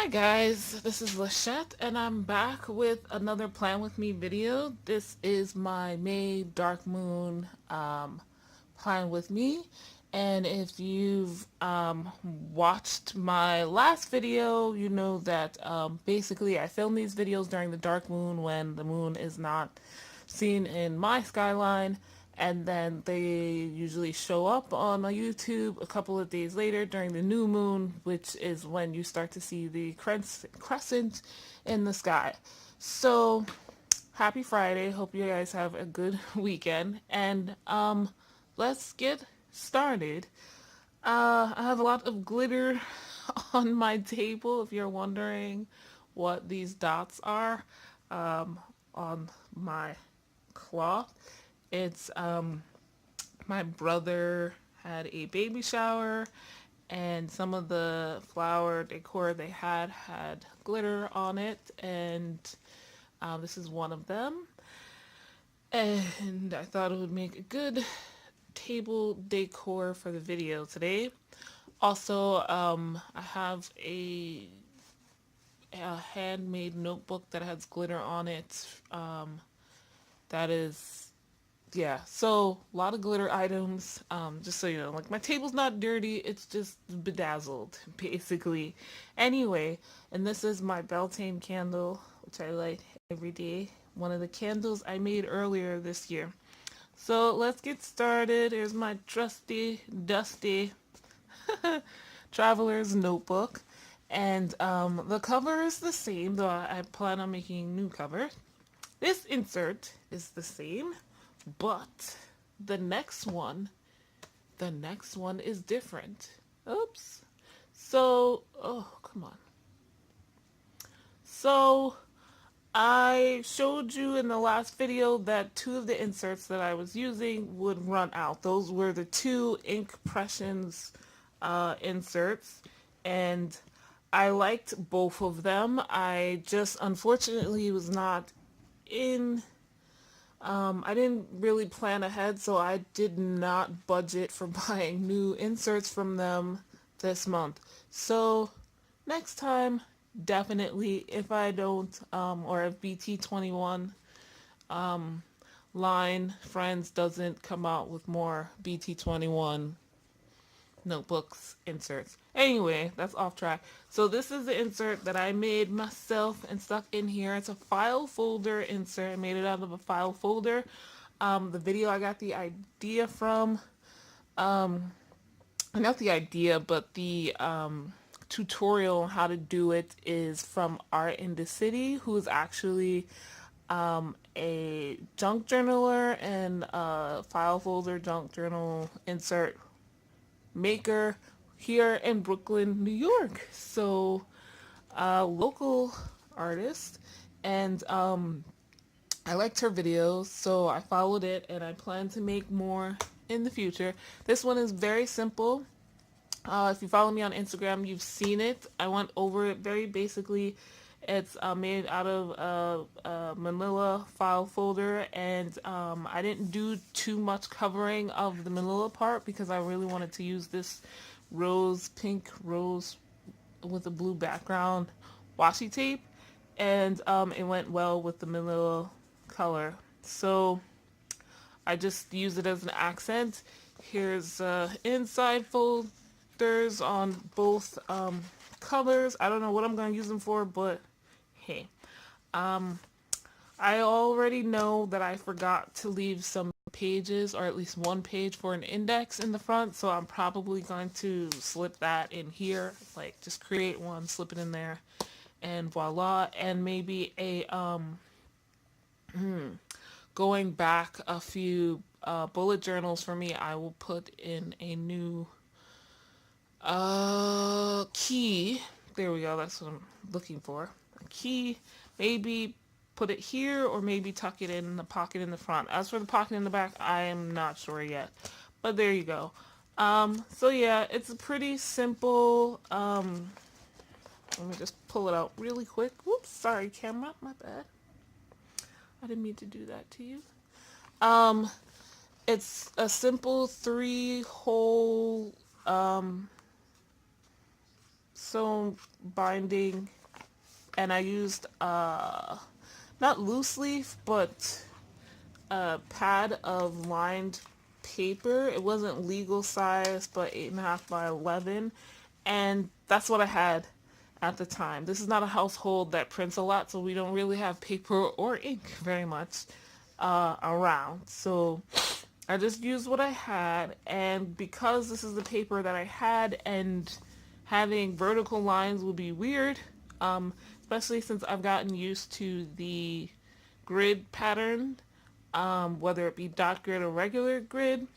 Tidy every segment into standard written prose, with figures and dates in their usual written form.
Hi guys, this is Lachette and I'm back with another Plan With Me video. This is my May Dark Moon Plan With Me, and if you've watched my last video, you know that basically I film these videos during the dark moon when the moon is not seen in my skyline, and then they usually show up on my YouTube a couple of days later during the new moon, which is when you start to see the crescent in the sky. So happy Friday. Hope you guys have a good weekend, and let's get started. I have a lot of glitter on my table if you're wondering what these dots are on my cloth. It's my brother had a baby shower, and some of the flower decor they had glitter on it, and this is one of them. And I thought it would make a good table decor for the video today. Also, I have a handmade notebook that has glitter on it. That is, yeah, so a lot of glitter items. Just so you know, like my table's not dirty, it's just bedazzled, basically. Anyway, and this is my Beltane candle, which I light every day. One of the candles I made earlier this year. So let's get started. Here's my trusty, dusty traveler's notebook. And the cover is the same, though I plan on making new cover. This insert is the same, but the next one is different. Oops. So, oh, come on. So, I showed you in the last video that two of the inserts that I was using would run out. Those were the two Inkpressions inserts, and I liked both of them. I just unfortunately was not in I didn't really plan ahead, so I did not budget for buying new inserts from them this month. So next time, definitely, if I don't, or if BT21 line Friends doesn't come out with more BT21 notebooks inserts. Anyway, that's off track. So this is the insert that I made myself and stuck in here. It's a file folder insert. I made it out of a file folder. The video I got the idea from, not the idea, but the tutorial on how to do it is from Art in the City, who's actually a junk journaler and a file folder junk journal insert maker here in Brooklyn, New York. So local artist, and I liked her videos, so I followed it, and I plan to make more in the future. This one is very simple. If you follow me on Instagram, you've seen it. I went over it very basically. It's made out of a manila file folder, and I didn't do too much covering of the manila part because I really wanted to use this pink rose with a blue background washi tape, and it went well with the manila color. So I just use it as an accent. Here's inside folders on both colors. I don't know what I'm going to use them for, but hey. I already know that I forgot to leave some pages, or at least one page for an index in the front, so I'm probably going to slip that in here. Like, just create one, slip it in there, and voila. And maybe a going back a few bullet journals for me, I will put in a new key. There we go, that's what I'm looking for. A key, maybe put it here, or maybe tuck it in the pocket in the front. As for the pocket in the back, I am not sure yet, but there you go. So yeah, it's a pretty simple. Let me just pull it out really quick. Whoops, sorry camera, my bad. I didn't mean to do that to you. It's a simple 3-hole sewn binding and I used not loose leaf, but a pad of lined paper. It wasn't legal size, but 8.5 by 11, and that's what I had at the time. This is not a household that prints a lot, so we don't really have paper or ink very much around. So I just used what I had, and because this is the paper that I had, and having vertical lines would be weird, especially since I've gotten used to the grid pattern, whether it be dot grid or regular grid.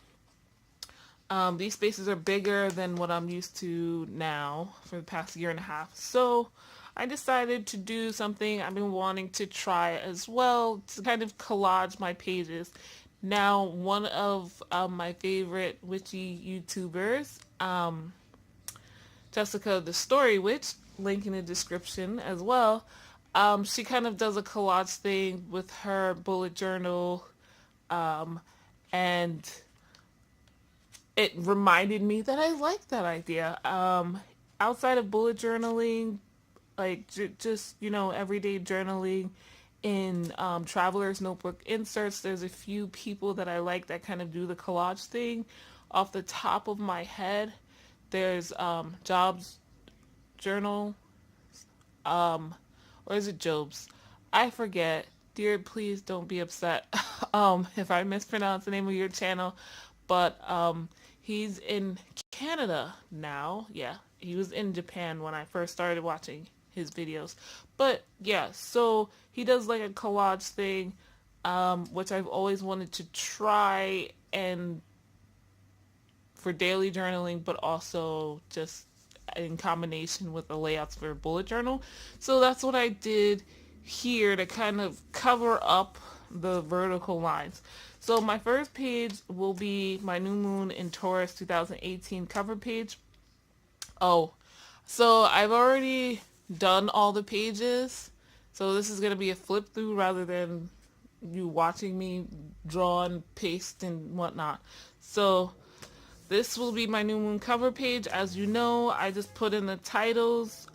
These spaces are bigger than what I'm used to now for the past year and a half. So I decided to do something I've been wanting to try as well, to kind of collage my pages. Now, one of my favorite witchy YouTubers, Jessica the Story Witch, link in the description as well, she kind of does a collage thing with her bullet journal, and it reminded me that I like that idea. Outside of bullet journaling, like just, everyday journaling in traveler's notebook inserts, there's a few people that I like that kind of do the collage thing. Off the top of my head, there's Jobs Journal, or is it Jobs? I forget. Dear, please don't be upset if I mispronounce the name of your channel. But he's in Canada now. Yeah, he was in Japan when I first started watching his videos. But yeah, so he does like a collage thing, which I've always wanted to try, and for daily journaling, but also just in combination with the layouts for a bullet journal. So that's what I did here to kind of cover up the vertical lines. So my first page will be my new moon in Taurus 2018 cover page. Oh, so I've already done all the pages. So this is going to be a flip through rather than you watching me draw and paste and whatnot. So this will be my new moon cover page. As you know, I just put in the titles.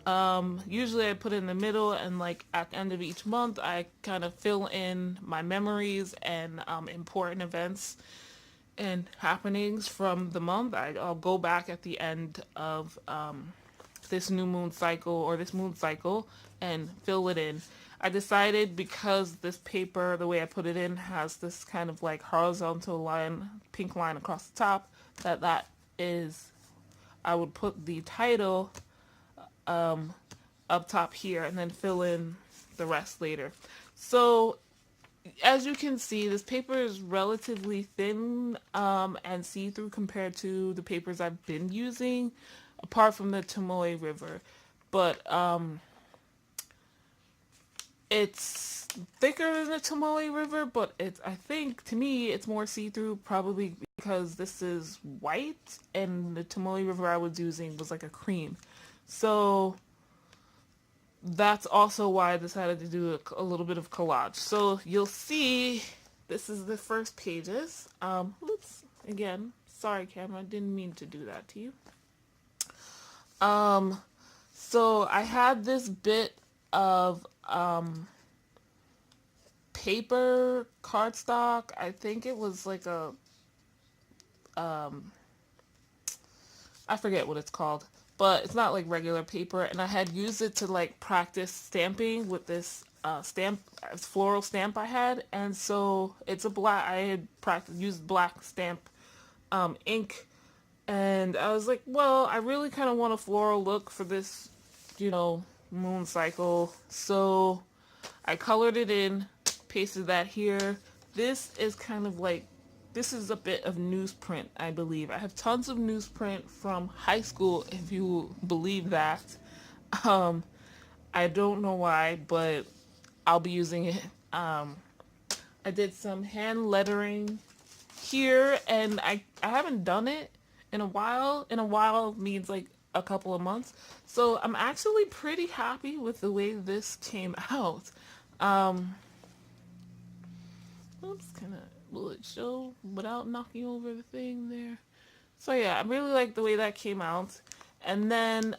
Usually I put in the middle, and like at the end of each month, I kind of fill in my memories and important events and happenings from the month. I'll go back at the end of this new moon cycle or this moon cycle and fill it in. I decided, because this paper, the way I put it in, has this kind of like horizontal line, pink line across the top, that is, I would put the title up top here and then fill in the rest later. So as you can see, this paper is relatively thin and see-through compared to the papers I've been using, apart from the Tombow River. But it's thicker than the Tombow River, but I think, to me, it's more see-through, probably because this is white, and the Tombow River I was using was like a cream. So that's also why I decided to do a little bit of collage. So you'll see, this is the first pages. Oops, again, sorry camera, didn't mean to do that to you. So I had this bit of paper cardstock. I think it was like a I forget what it's called, but it's not like regular paper, and I had used it to like practice stamping with this floral stamp I had, and so it's a black, I had used black stamp ink, and I was like, well, I really kind of want a floral look for this, moon cycle, so I colored it in, pasted that here. This is kind of like, this is a bit of newsprint, I believe. I have tons of newsprint from high school, if you believe that. I don't know why, but I'll be using it. I did some hand lettering here, and I haven't done it in a while. In a while means like a couple of months. So I'm actually pretty happy with the way this came out. Oops, will it show without knocking over the thing there? So yeah, I really like the way that came out. And then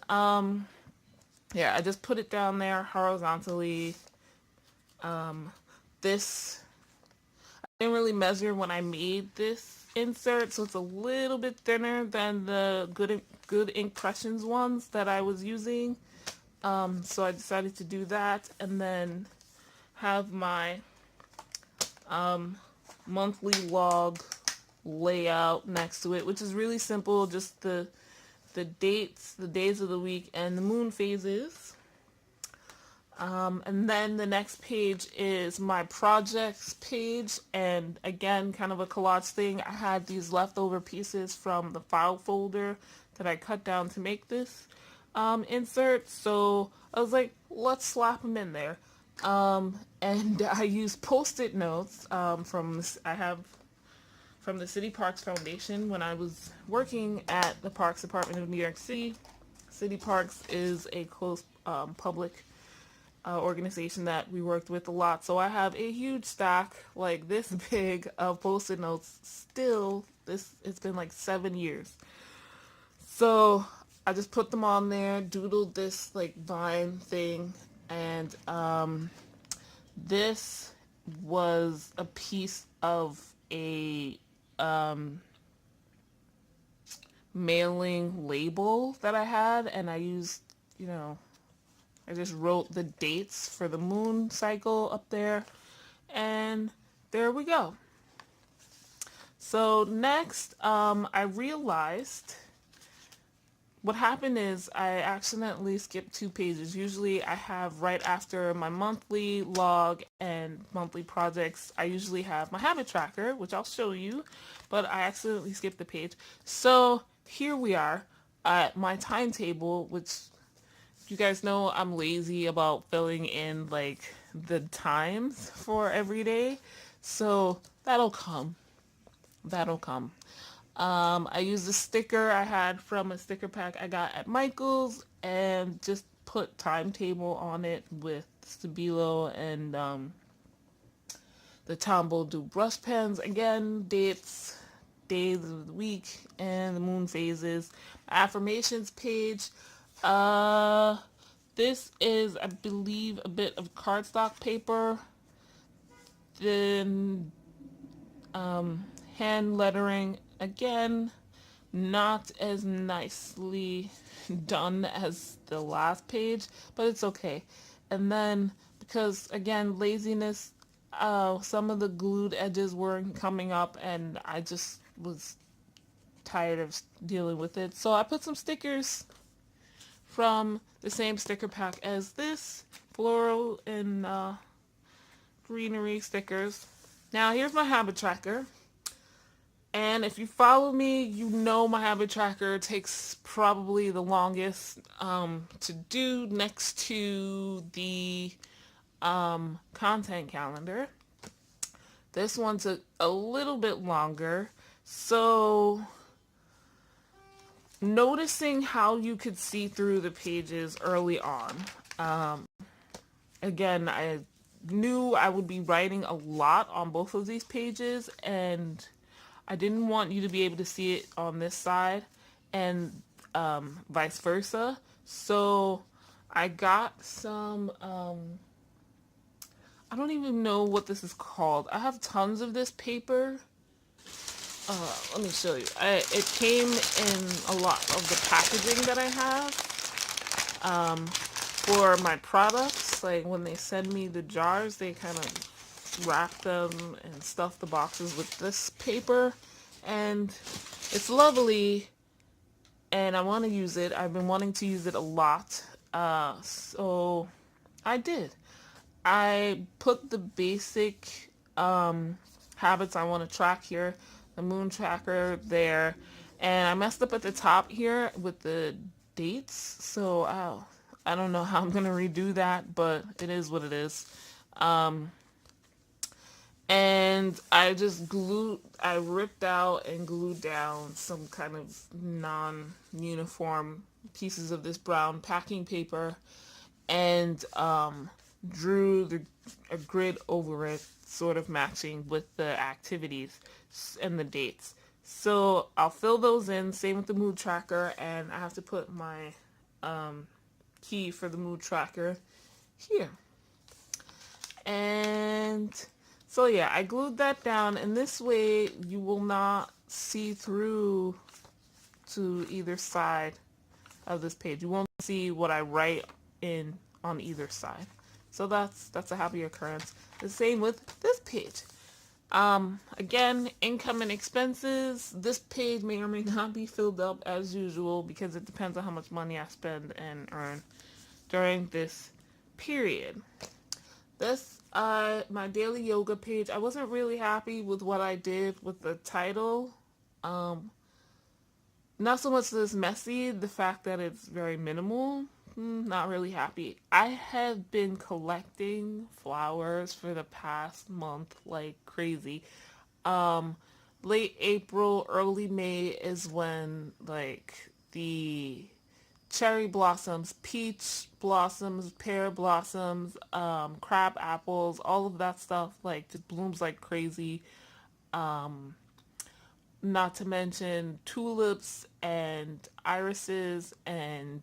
Yeah, I just put it down there horizontally. This, I didn't really measure when I made this insert, so it's a little bit thinner than the Good Impressions ones that I was using. So I decided to do that, and then have my monthly log layout next to it, which is really simple, just the dates, the days of the week, and the moon phases. And then the next page is my projects page, and again, kind of a collage thing. I had these leftover pieces from the file folder that I cut down to make this insert, so I was like, let's slap them in there. And I used post-it notes I have from the City Parks Foundation when I was working at the Parks Department of New York City. City Parks is a close public organization that we worked with a lot. So I have a huge stack like this big of post-it notes still. It's been like 7 years. So I just put them on there, doodled this like vine thing, and this was a piece of a mailing label that I had, and I used, I just wrote the dates for the moon cycle up there, and there we go. So next, I realized what happened is I accidentally skipped 2 pages. Usually I have right after my monthly log and monthly projects, I usually have my habit tracker, which I'll show you, but I accidentally skipped the page. So here we are at my timetable, which you guys know I'm lazy about filling in like the times for every day. So that'll come. That'll come. I used a sticker I had from a sticker pack I got at Michael's and just put timetable on it with Stabilo and the Tombow Dual Brush pens. Again, dates, days of the week, and the moon phases. Affirmations page. This is, I believe, a bit of cardstock paper. Then hand lettering, again, not as nicely done as the last page, but it's okay. And then, because again, laziness, some of the glued edges weren't coming up, and I just was tired of dealing with it. So I put some stickers from the same sticker pack as this, floral and greenery stickers. Now here's my habit tracker. And if you follow me, you know my habit tracker takes probably the longest to do next to the content calendar. This one took a little bit longer. So noticing how you could see through the pages early on. Again, I knew I would be writing a lot on both of these pages, and I didn't want you to be able to see it on this side and vice versa. So I got some, I don't even know what this is called. I have tons of this paper. Let me show you. It came in a lot of the packaging that I have for my products. Like when they send me the jars, they kind of wrap them and stuff the boxes with this paper, and it's lovely, and I want to use it. I've been wanting to use it a lot, so I did. I put the basic habits I want to track here, the moon tracker there, and I messed up at the top here with the dates, so I don't know how I'm going to redo that, but it is what it is. And I ripped out and glued down some kind of non-uniform pieces of this brown packing paper, and drew a grid over it, sort of matching with the activities and the dates. So I'll fill those in, same with the mood tracker, and I have to put my key for the mood tracker here. And so yeah, I glued that down, and this way you will not see through to either side of this page. You won't see what I write in on either side. So that's a happy occurrence. The same with this page. Again, income and expenses. This page may or may not be filled up as usual because it depends on how much money I spend and earn during this period. This, my daily yoga page. I wasn't really happy with what I did with the title. Not so much that it's messy, the fact that it's very minimal. Not really happy. I have been collecting flowers for the past month like crazy. Um, Late April, early May is when like the cherry blossoms, peach blossoms, pear blossoms, crab apples, all of that stuff like just blooms like crazy. Not to mention tulips and irises and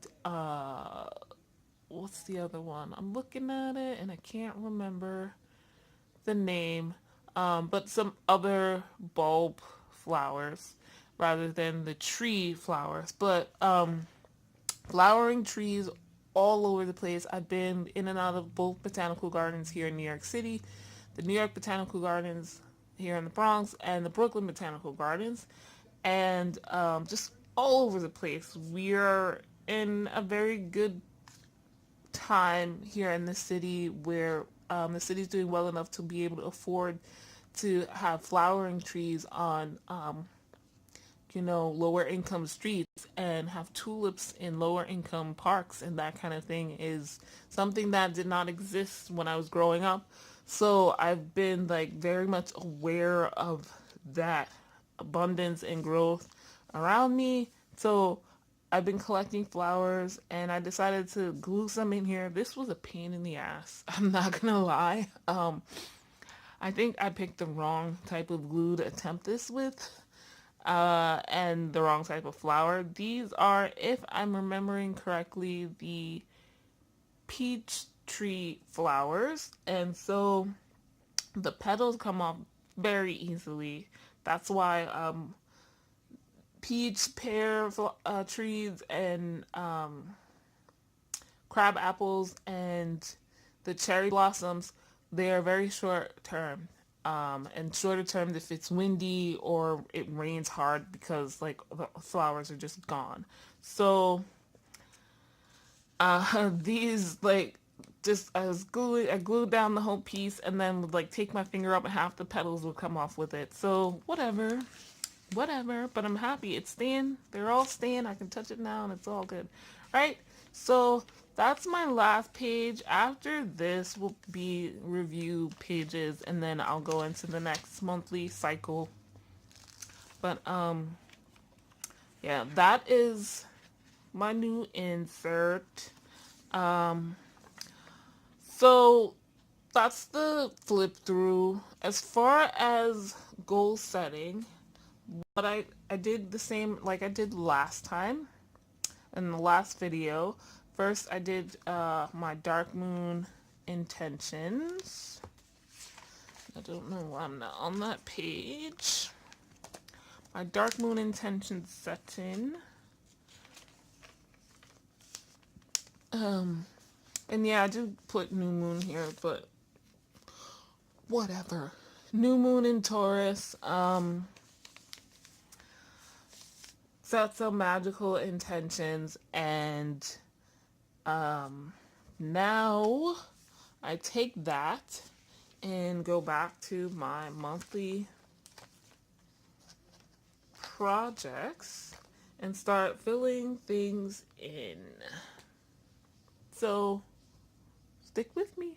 what's the other one? I'm looking at it and I can't remember the name. But some other bulb flowers rather than the tree flowers. But flowering trees all over the place. I've been in and out of both botanical gardens here in New York City, the New York Botanical Gardens here in the Bronx, and the Brooklyn Botanical Gardens, and just all over the place. We're in a very good time here in the city where the city's doing well enough to be able to afford to have flowering trees on lower income streets, and have tulips in lower income parks, and that kind of thing is something that did not exist when I was growing up. So I've been like very much aware of that abundance and growth around me. So I've been collecting flowers, and I decided to glue some in here. This was a pain in the ass. I'm not gonna lie. I think I picked the wrong type of glue to attempt this with. And the wrong type of flower. These are, if I'm remembering correctly, the peach tree flowers, and so the petals come off very easily. That's why peach, pear trees and crab apples and the cherry blossoms, they are very short term. And shorter term if it's windy or it rains hard because like the flowers are just gone. So these like just I glued down the whole piece and then would like take my finger up and half the petals would come off with it. So whatever, but I'm happy it's staying. They're all staying. I can touch it now and it's all good, right? So that's my last page. After this will be review pages, and then I'll go into the next monthly cycle. But yeah, that is my new insert. So that's the flip through. As far as goal setting, but I did the same like I did last time in the last video. First I did my dark moon intentions. I don't know why I'm not on that page. My dark moon intentions setting. And yeah, I did put new moon here, but whatever. New moon in Taurus. Set some magical intentions, and now I take that and go back to my monthly projects and start filling things in. So stick with me.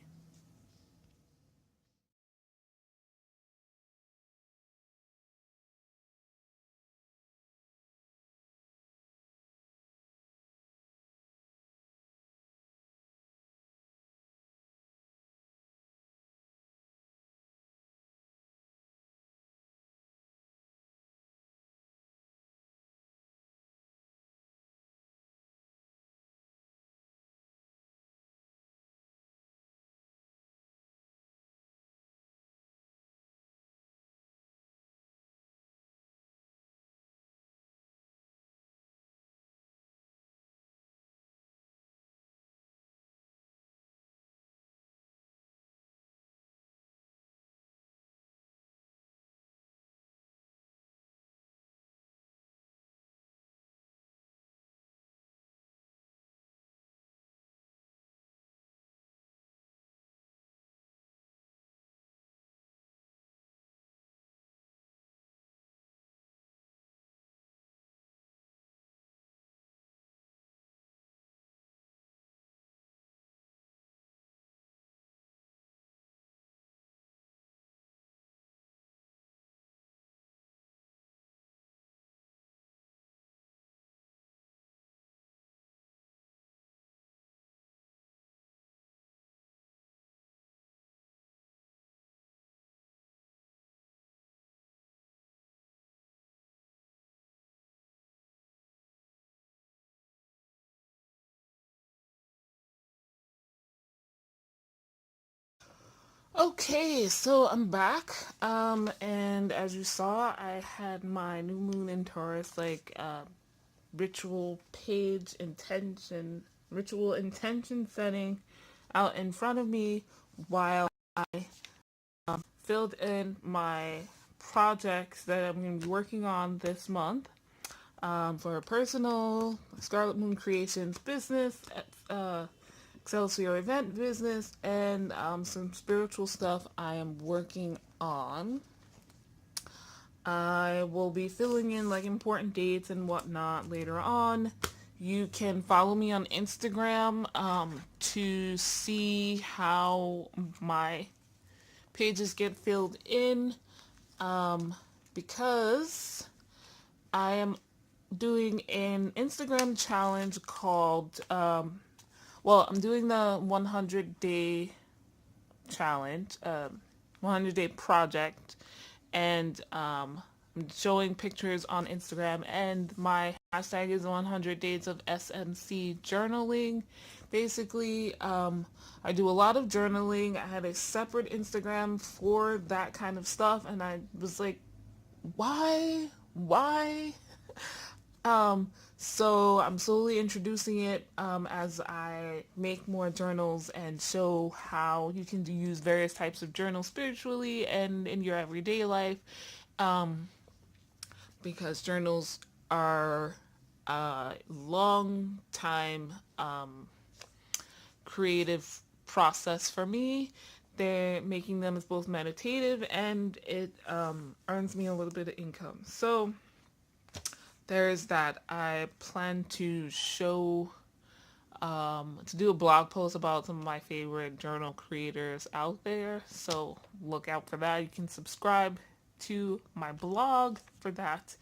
Okay, so I'm back. And as you saw, I had my new moon in Taurus, ritual page intention, ritual intention setting out in front of me while I filled in my projects that I'm going to be working on this month, for personal, Scarlet Moon Creations business, Excelsior event business, and some spiritual stuff I am working on. I will be filling in like important dates and whatnot later on. You can follow me on Instagram to see how my pages get filled in, because I am doing an Instagram challenge called, I'm doing the 100-day challenge, 100-day project, and I'm showing pictures on Instagram, and my hashtag is 100 days of SMC journaling. Basically, I do a lot of journaling. I had a separate Instagram for that kind of stuff, and I was like, why? So I'm slowly introducing it as I make more journals and show how you can use various types of journals spiritually and in your everyday life, because journals are a long time creative process for me. They're making them as both meditative, and it earns me a little bit of income. So there's that. I plan to to do a blog post about some of my favorite journal creators out there. So look out for that. You can subscribe to my blog for that,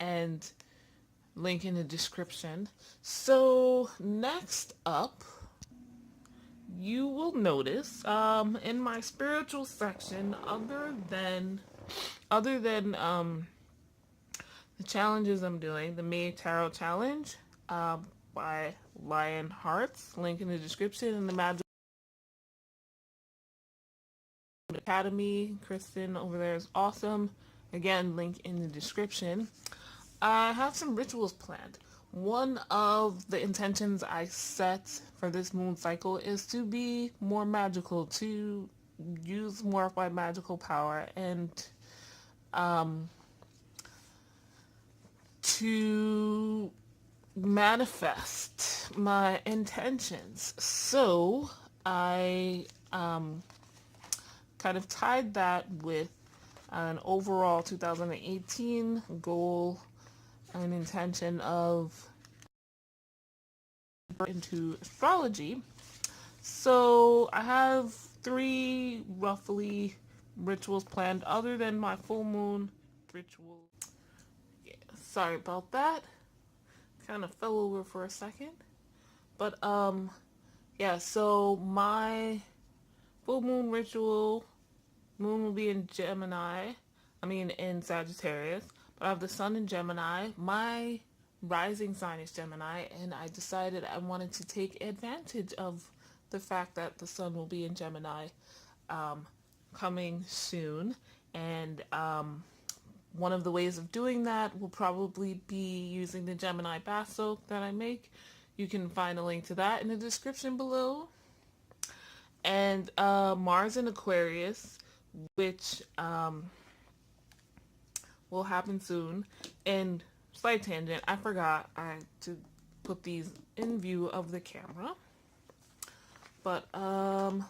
and link in the description. So next up, you will notice in my spiritual section, other than the challenges I'm doing, the May Tarot Challenge by Lion Hearts, link in the description, and the Magic Academy, Kristen over there is awesome. Again, link in the description. I have some rituals planned. One of the intentions I set for this moon cycle is to be more magical, to use more of my magical power, and to manifest my intentions. So I kind of tied that with an overall 2018 goal and intention of into astrology. So I have 3 roughly rituals planned other than my full moon ritual. Yeah, sorry about that. Kind of fell over for a second. But yeah, so my full moon ritual, moon will be in Gemini. I mean in Sagittarius, but I have the sun in Gemini. My rising sign is Gemini, and I decided I wanted to take advantage of the fact that the sun will be in Gemini coming soon. And one of the ways of doing that will probably be using the Gemini bath soak that I make. You can find a link to that in the description below. And Mars in Aquarius, which will happen soon. And slight tangent, I forgot to put these in view of the camera. But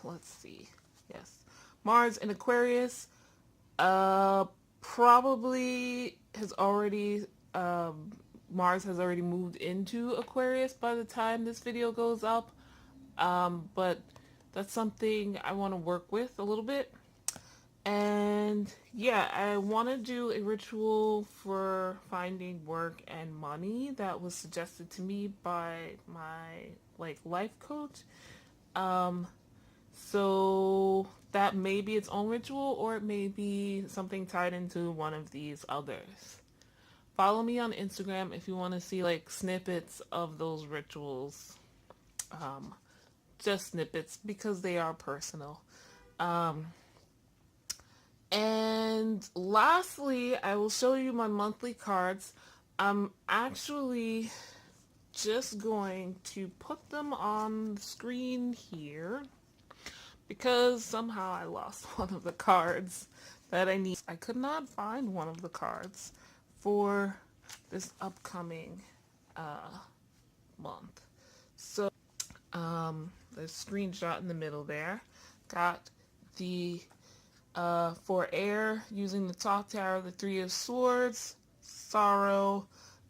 let's see. Yes, Mars in Aquarius probably has already Mars has already moved into Aquarius by the time this video goes up. But that's something I want to work with a little bit. And yeah, I want to do a ritual for finding work and money that was suggested to me by my life coach. So that may be its own ritual, or it may be something tied into one of these others. Follow me on Instagram if you want to see snippets of those rituals. Just snippets, because they are personal. And lastly, I will show you my monthly cards. I'm actually just going to put them on the screen here because somehow I lost one of the cards that I need. I could not find one of the cards for this upcoming month. So the screenshot in the middle there got the for air using the top tower, the Three of Swords, Sorrow.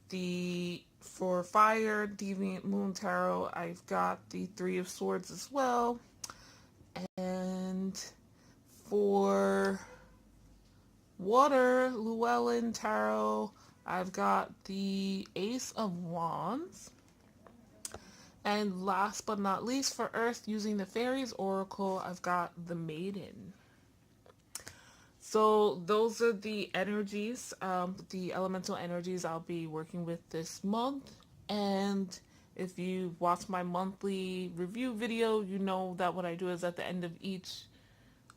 The for fire, Deviant Moon Tarot, I've got the Three of Swords as well. And for water, Llewellyn Tarot, I've got the Ace of Wands. And last but not least, for earth, using the Fairies Oracle, I've got the Maiden. So those are the energies, the elemental energies I'll be working with this month. And if you watch my monthly review video, you know that what I do is at the end of each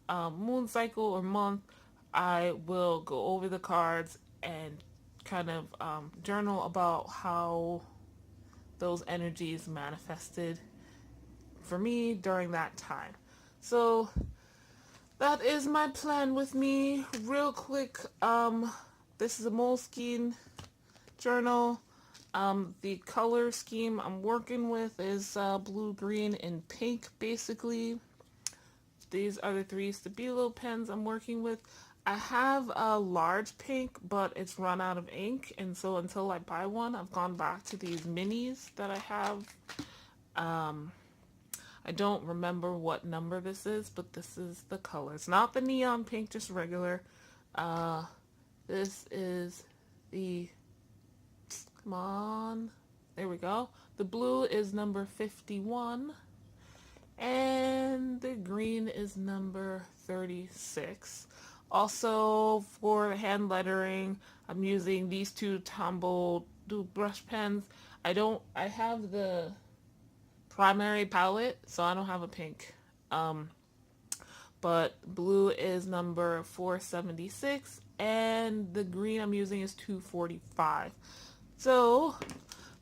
moon cycle or month, I will go over the cards and kind of journal about how those energies manifested for me during that time. So that is my plan with me. Real quick, this is a Moleskine journal. The color scheme I'm working with is blue, green, and pink, basically. These are the 3 Stabilo pens I'm working with. I have a large pink, but it's run out of ink, and so until I buy one, I've gone back to these minis that I have. I don't remember what number this is, but this is the color. It's not the neon pink, just regular. This is the, come on, there we go. The blue is number 51, and the green is number 36. Also, for hand lettering, I'm using these 2 Tombow Dual Brush pens. I have the primary palette, so I don't have a pink. But blue is number 476, and the green I'm using is 245. So,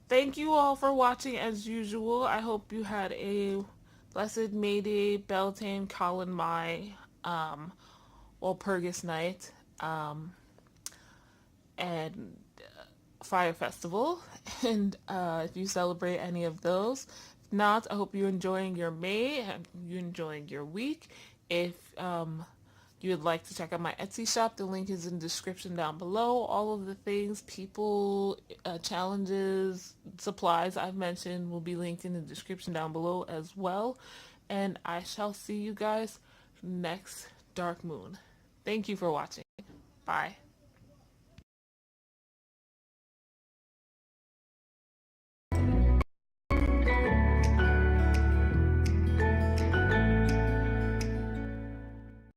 thank you all for watching as usual. I hope you had a blessed May Day, Beltane, Colin Mai, Walpurgis Night, and Fire Festival. And if you celebrate any of those, if not, I hope you're enjoying your May and you're enjoying your week. If you would like to check out my Etsy shop, the link is in the description down below. All of the things, people, challenges, supplies I've mentioned will be linked in the description down below as well. And I shall see you guys next dark moon. Thank you for watching. Bye.